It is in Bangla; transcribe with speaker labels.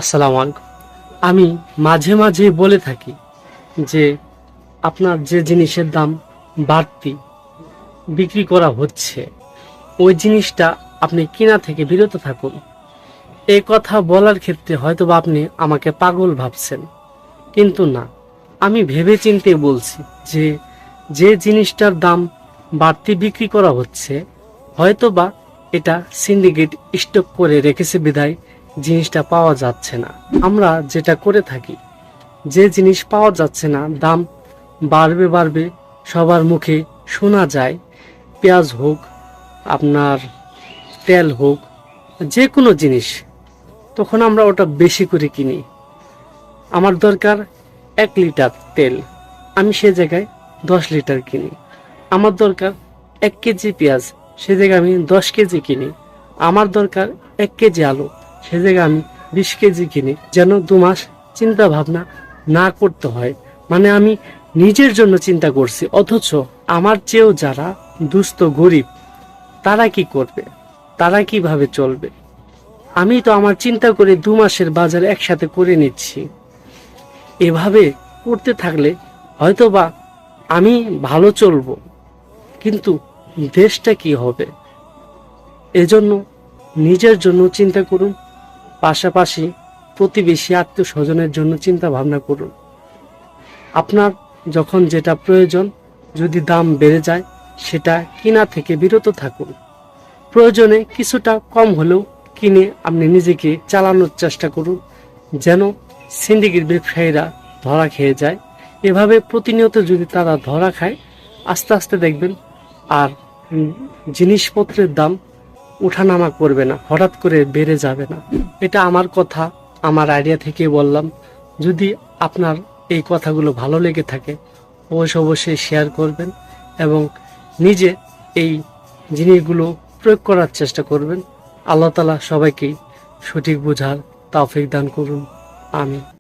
Speaker 1: আসসালামু আলাইকুম। আমি মাঝে মাঝে বলে থাকি যে আপনার যে জিনিসের দাম বাড়তি বিক্রি করা হচ্ছে ওই জিনিসটা আপনি কিনা থেকে বিরত থাকুন। এই কথা বলার ক্ষেত্রে হয়তোবা আপনি আমাকে পাগল ভাবছেন, কিন্তু না, আমি ভেবে চিন্তে বলছি যে যে জিনিসটার দাম বাড়তি বিক্রি করা হচ্ছে হয়তোবা এটা সিন্ডিকেট স্টক করে রেখেছে বিধায় জিনিসটা পাওয়া যাচ্ছে না। আমরা যেটা করে থাকি, যে জিনিস পাওয়া যাচ্ছে না দাম বাড়বে বাড়বে সবার মুখে শোনা যায়, পেঁয়াজ হোক, আপনার তেল হোক, যে কোনো জিনিস, তখন আমরা ওটা বেশি করে কিনি। আমার দরকার 1 লিটার তেল, আমি সে জায়গায় 10 লিটার কিনি। আমার দরকার 1 কেজি পেঁয়াজ, সে জায়গায় আমি 10 কেজি কিনি। আমার দরকার 1 কেজি আলু, সে জায়গায় আমি 20 কেজি কিনি, যেন 2 মাস চিন্তা ভাবনা না করতে হয়। মানে আমি নিজের জন্য চিন্তা করছি, অথচ আমার চেয়েও যারা দুস্থ গরিব তারা কি করবে, তারা কিভাবে চলবে? আমি তো আমার চিন্তা করে 2 মাসের বাজার একসাথে করে নিচ্ছি। এভাবে করতে থাকলে হয়তোবা আমি ভালো চলবো, কিন্তু দেশটা কি হবে? এজন্য নিজের জন্য চিন্তা করুন, পাশাপাশি প্রতিবেশী আত্মীয় স্বজনের জন্য চিন্তা ভাবনা করুন। আপনার যখন যেটা প্রয়োজন, যদি দাম বেড়ে যায় সেটা কিনা থেকে বিরত থাকুন। প্রয়োজনে কিছুটা কম হলেও কিনে আপনি নিজেকে চালানোর চেষ্টা করুন, যেন সিন্ডিকেট ব্যবসায়ীরা ধরা খেয়ে যায়। এভাবে প্রতিনিয়ত যদি তারা ধরা খায়, আস্তে আস্তে দেখবেন আর জিনিসপত্রের দাম ওঠানামা করবে না, হঠাৎ করে বেড়ে যাবে না। এটা আমার কথা, আমার আইডিয়া থেকে বললাম। যদি আপনার এই কথাগুলো ভালো লেগে থাকে অবশ্যই শেয়ার করবেন এবং নিজে এই জিনিসগুলো প্রয়োগ করার চেষ্টা করবেন। আল্লাহ তাআলা সবাইকে সঠিক বোঝার তৌফিক দান করুন। আমিন।